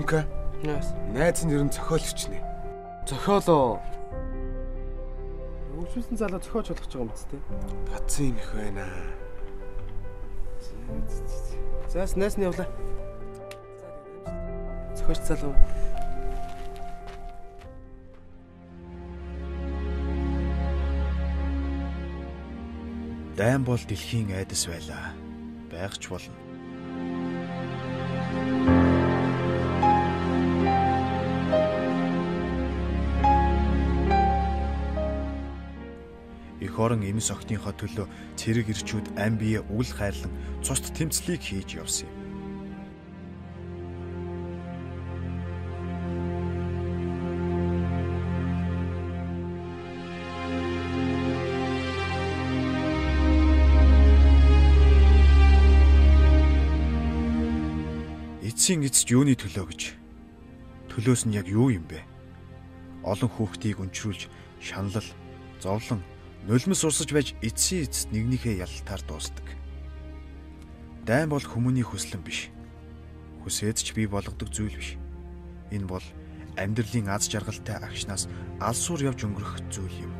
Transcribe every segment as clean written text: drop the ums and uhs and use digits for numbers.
Ремка. Яас. Найз нь ер нь зохиолч нэ. Зохиолоо. Өвчүүлсэн залуу зохиолч болох ч байгаа юм тест. Татсан юм их байна. Заас найс нь явлаа. Зохиолч залуу. Дайн бол дэлхийн айдас байлаа. Байгч болно. Эх орон эмс охтынхоо төлөө цэрэг ирчүүд ам бие үл хайрлан цусд тэмцлийг хийж явсан юм. Эцсийн эцэст юуны төлөө гэж? Төлөөс нь яг юу юм бэ? Олон хүүхдийг өнчрүүлж, шаналл, зовлон, нулимс урсаж байж эцсийн эцэст нэгнийхээ ялалтаар дуусдаг. Дайн бол хүмүүний хүслэн биш. Хүсээд ч бий болгодог зүйл биш. Энэ бол амьдралын аз жаргалтай агшнаас алсуур явж өнгөрөх зүйл юм.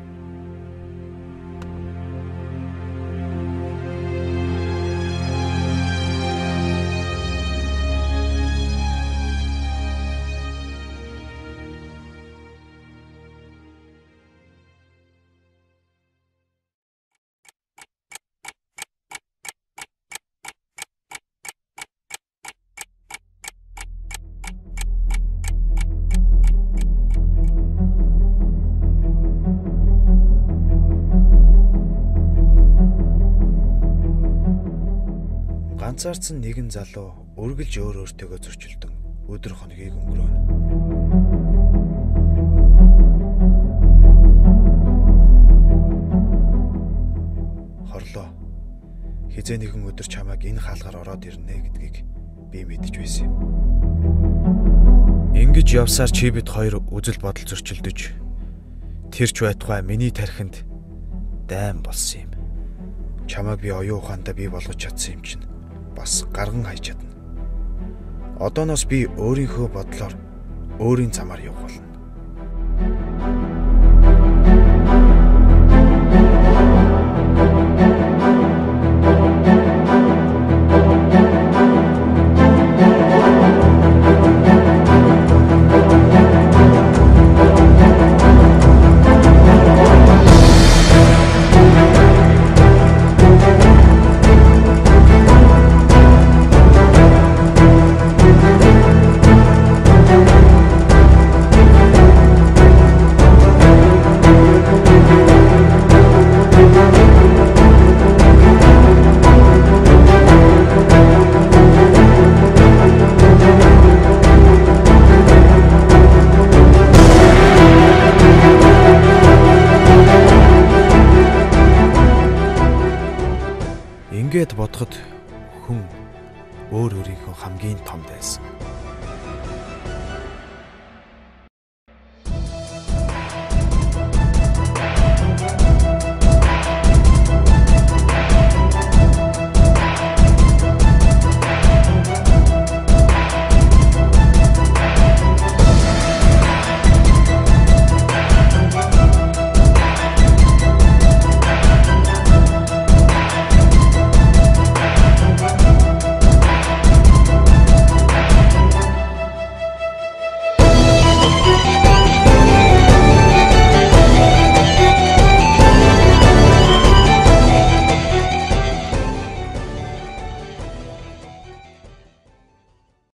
Ганцаарцсан нэгэн залуу үргэлж өөр өөртөөгөө зөрчилдөн өдөр хоногийг өнгөрөөнө. Хорлоо. Хизээ нэгэн өдөр чамайг энэ хаалгаар ороод ирнэ гэдгийг би мэдэж байсан юм. Ингэж явсаар чи бид хоёр үзэл бодол зөрчилдөж тэр ч байтугай миний тархинд дайн болсон юм. Чамайг би оюун ухаандаа бий болгож чадсан юм чинь бас гарган хайж чадна. Одооноос би өөрийнхөө бодлоор өөрийн замаар явах болно. Ингээд бодоход хүн өөр өөрийнхөө хамгийн том дайсан.